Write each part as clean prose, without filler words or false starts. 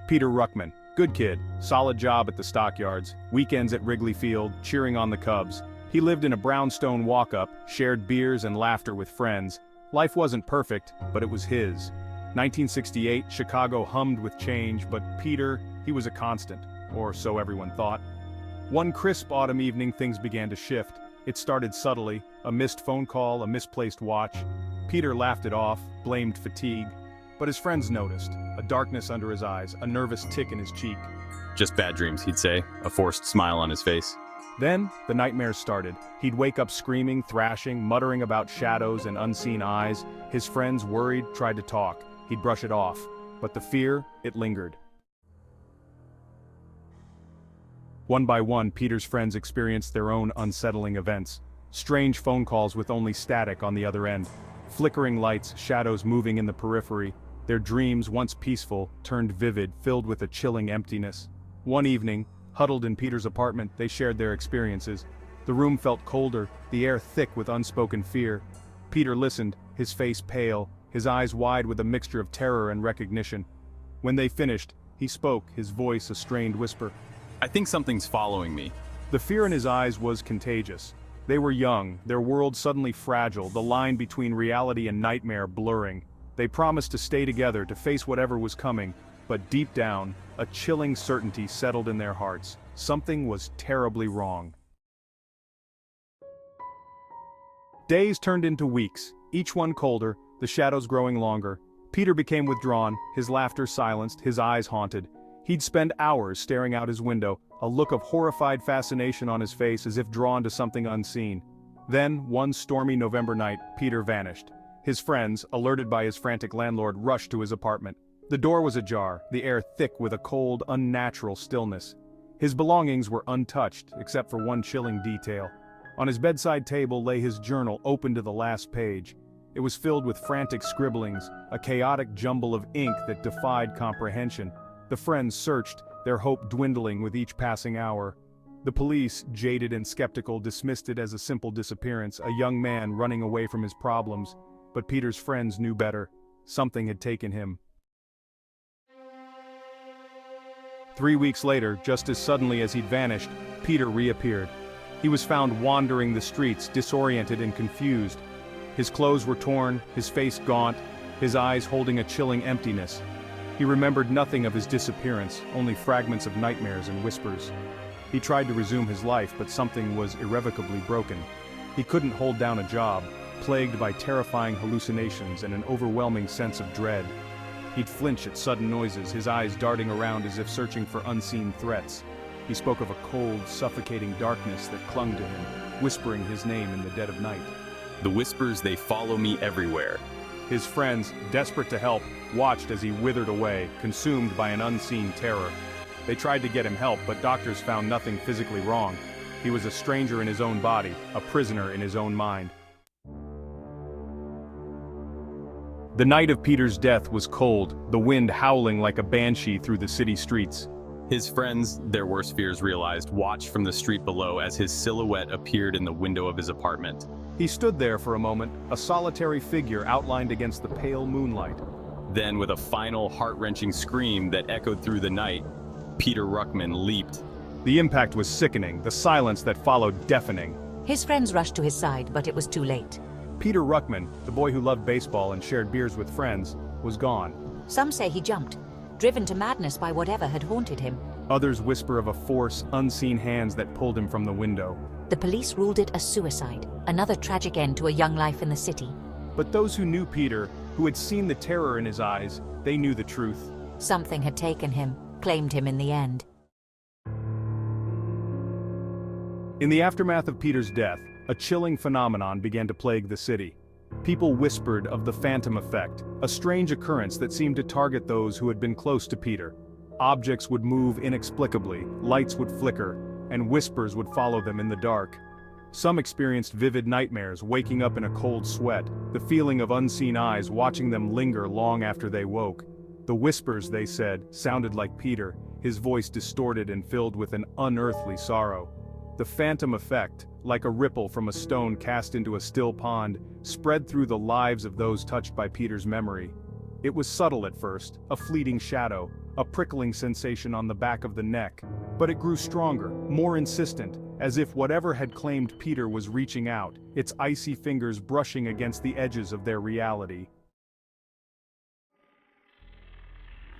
Peter Ruckman, good kid, solid job at the stockyards, weekends at Wrigley Field, cheering on the Cubs. He lived in a brownstone walk-up, shared beers and laughter with friends. Life wasn't perfect, but it was his. 1968, Chicago hummed with change, but Peter, he was a constant, or so everyone thought. One crisp autumn evening, things began to shift. It started subtly, a missed phone call, a misplaced watch. Peter laughed it off, blamed fatigue. But his friends noticed, a darkness under his eyes, a nervous tick in his cheek. Just bad dreams, he'd say, a forced smile on his face. Then, the nightmares started. He'd wake up screaming, thrashing, muttering about shadows and unseen eyes. His friends, worried, tried to talk. He'd brush it off. But the fear, it lingered. One by one, Peter's friends experienced their own unsettling events. Strange phone calls with only static on the other end. Flickering lights, shadows moving in the periphery. Their dreams, once peaceful, turned vivid, filled with a chilling emptiness. One evening, huddled in Peter's apartment, they shared their experiences. The room felt colder, the air thick with unspoken fear. Peter listened, his face pale, his eyes wide with a mixture of terror and recognition. When they finished, he spoke, his voice a strained whisper. I think something's following me. The fear in his eyes was contagious. They were young, their world suddenly fragile, the line between reality and nightmare blurring. They promised to stay together, to face whatever was coming, but deep down, a chilling certainty settled in their hearts. Something was terribly wrong. Days turned into weeks, each one colder, the shadows growing longer. Peter became withdrawn, his laughter silenced, his eyes haunted. He'd spend hours staring out his window, a look of horrified fascination on his face as if drawn to something unseen. Then, one stormy November night, Peter vanished. His friends, alerted by his frantic landlord, rushed to his apartment. The door was ajar, the air thick with a cold, unnatural stillness. His belongings were untouched, except for one chilling detail. On his bedside table lay his journal open to the last page. It was filled with frantic scribblings, a chaotic jumble of ink that defied comprehension. The friends searched, their hope dwindling with each passing hour. The police, jaded and skeptical, dismissed it as a simple disappearance, a young man running away from his problems. But Peter's friends knew better. Something had taken him. 3 weeks later, just as suddenly as he'd vanished, Peter reappeared. He was found wandering the streets, disoriented and confused. His clothes were torn, his face gaunt, his eyes holding a chilling emptiness. He remembered nothing of his disappearance, only fragments of nightmares and whispers. He tried to resume his life, but something was irrevocably broken. He couldn't hold down a job, plagued by terrifying hallucinations and an overwhelming sense of dread. He'd flinch at sudden noises, his eyes darting around as if searching for unseen threats. He spoke of a cold, suffocating darkness that clung to him, whispering his name in the dead of night. The whispers, they follow me everywhere. His friends, desperate to help, watched as he withered away, consumed by an unseen terror. They tried to get him help, but doctors found nothing physically wrong. He was a stranger in his own body, a prisoner in his own mind. The night of Peter's death was cold, the wind howling like a banshee through the city streets. His friends, their worst fears realized, watched from the street below as his silhouette appeared in the window of his apartment. He stood there for a moment, a solitary figure outlined against the pale moonlight. Then, with a final, heart-wrenching scream that echoed through the night, Peter Ruckman leaped. The impact was sickening, the silence that followed deafening. His friends rushed to his side, but it was too late. Peter Ruckman, the boy who loved baseball and shared beers with friends, was gone. Some say he jumped, driven to madness by whatever had haunted him. Others whisper of a force, unseen hands that pulled him from the window. The police ruled it a suicide, another tragic end to a young life in the city. But those who knew Peter, who had seen the terror in his eyes, they knew the truth. Something had taken him, claimed him in the end. In the aftermath of Peter's death, a chilling phenomenon began to plague the city. People whispered of the phantom effect, a strange occurrence that seemed to target those who had been close to Peter. Objects would move inexplicably, lights would flicker, and whispers would follow them in the dark. Some experienced vivid nightmares, waking up in a cold sweat, the feeling of unseen eyes watching them linger long after they woke. The whispers, they said, sounded like Peter, his voice distorted and filled with an unearthly sorrow. The phantom effect, like a ripple from a stone cast into a still pond, spread through the lives of those touched by Peter's memory. It was subtle at first, a fleeting shadow, a prickling sensation on the back of the neck. But it grew stronger, more insistent, as if whatever had claimed Peter was reaching out, its icy fingers brushing against the edges of their reality.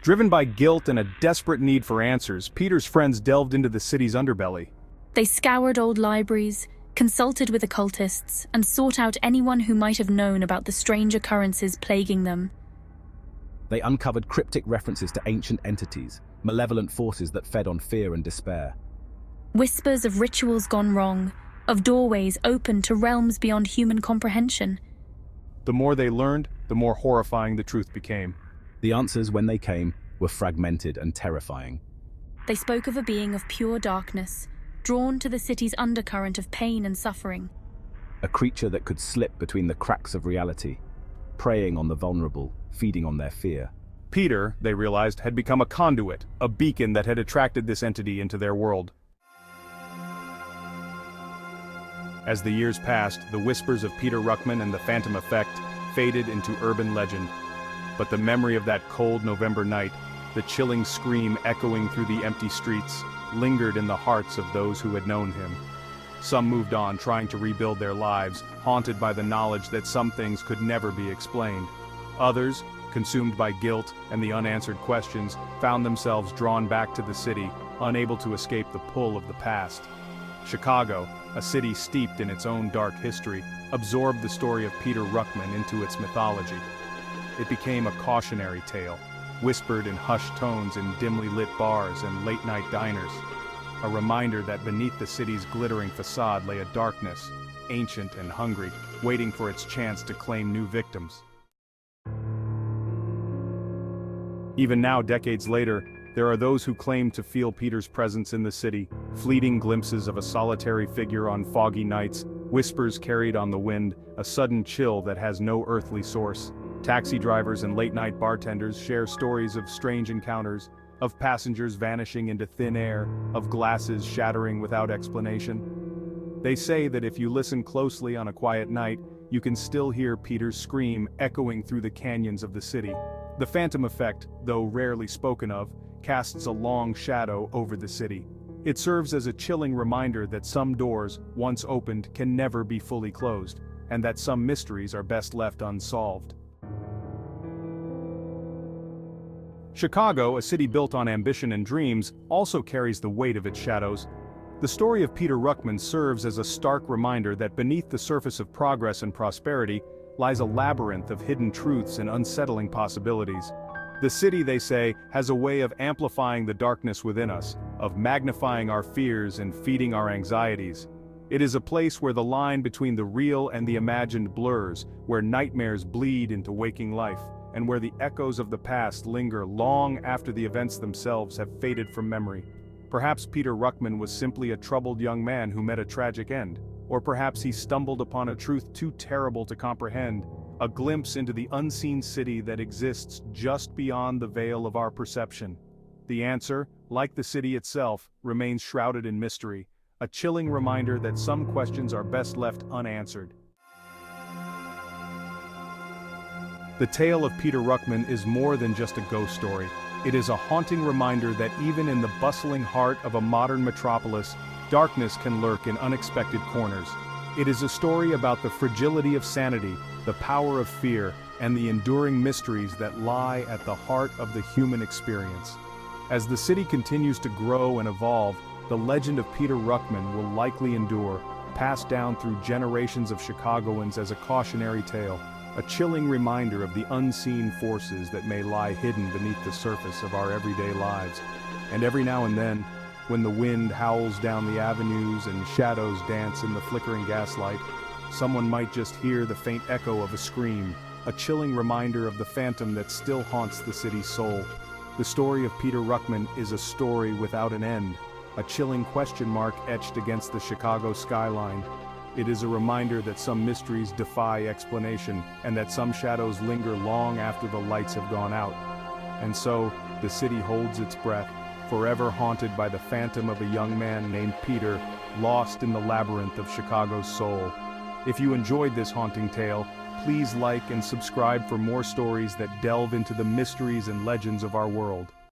Driven by guilt and a desperate need for answers, Peter's friends delved into the city's underbelly. They scoured old libraries, consulted with occultists, and sought out anyone who might have known about the strange occurrences plaguing them. They uncovered cryptic references to ancient entities, malevolent forces that fed on fear and despair. Whispers of rituals gone wrong, of doorways open to realms beyond human comprehension. The more they learned, the more horrifying the truth became. The answers, when they came, were fragmented and terrifying. They spoke of a being of pure darkness, drawn to the city's undercurrent of pain and suffering. A creature that could slip between the cracks of reality, preying on the vulnerable, feeding on their fear. Peter, they realized, had become a conduit, a beacon that had attracted this entity into their world. As the years passed, the whispers of Peter Ruckman and the Phantom Effect faded into urban legend. But the memory of that cold November night, the chilling scream echoing through the empty streets, lingered in the hearts of those who had known him. Some moved on, trying to rebuild their lives, haunted by the knowledge that some things could never be explained. Others, consumed by guilt and the unanswered questions, found themselves drawn back to the city, unable to escape the pull of the past. Chicago, a city steeped in its own dark history, absorbed the story of Peter Ruckman into its mythology. It became a cautionary tale, whispered in hushed tones in dimly lit bars and late-night diners. A reminder that beneath the city's glittering facade lay a darkness, ancient and hungry, waiting for its chance to claim new victims. Even now, decades later, there are those who claim to feel Peter's presence in the city, fleeting glimpses of a solitary figure on foggy nights, whispers carried on the wind, a sudden chill that has no earthly source. Taxi drivers and late-night bartenders share stories of strange encounters, of passengers vanishing into thin air, of glasses shattering without explanation. They say that if you listen closely on a quiet night, you can still hear Peter's scream echoing through the canyons of the city. The Phantom Effect, though rarely spoken of, casts a long shadow over the city. It serves as a chilling reminder that some doors, once opened, can never be fully closed, and that some mysteries are best left unsolved. Chicago, a city built on ambition and dreams, also carries the weight of its shadows. The story of Peter Ruckman serves as a stark reminder that beneath the surface of progress and prosperity lies a labyrinth of hidden truths and unsettling possibilities. The city, they say, has a way of amplifying the darkness within us, of magnifying our fears and feeding our anxieties. It is a place where the line between the real and the imagined blurs, where nightmares bleed into waking life, and where the echoes of the past linger long after the events themselves have faded from memory. Perhaps Peter Ruckman was simply a troubled young man who met a tragic end, or perhaps he stumbled upon a truth too terrible to comprehend, a glimpse into the unseen city that exists just beyond the veil of our perception. The answer, like the city itself, remains shrouded in mystery, a chilling reminder that some questions are best left unanswered. The tale of Peter Ruckman is more than just a ghost story. It is a haunting reminder that even in the bustling heart of a modern metropolis, darkness can lurk in unexpected corners. It is a story about the fragility of sanity, the power of fear, and the enduring mysteries that lie at the heart of the human experience. As the city continues to grow and evolve, the legend of Peter Ruckman will likely endure, passed down through generations of Chicagoans as a cautionary tale, a chilling reminder of the unseen forces that may lie hidden beneath the surface of our everyday lives. And every now and then, when the wind howls down the avenues and shadows dance in the flickering gaslight, someone might just hear the faint echo of a scream, a chilling reminder of the phantom that still haunts the city's soul. The story of Peter Ruckman is a story without an end, a chilling question mark etched against the Chicago skyline. It is a reminder that some mysteries defy explanation, and that some shadows linger long after the lights have gone out. And so, the city holds its breath, forever haunted by the phantom of a young man named Peter, lost in the labyrinth of Chicago's soul. If you enjoyed this haunting tale, please like and subscribe for more stories that delve into the mysteries and legends of our world.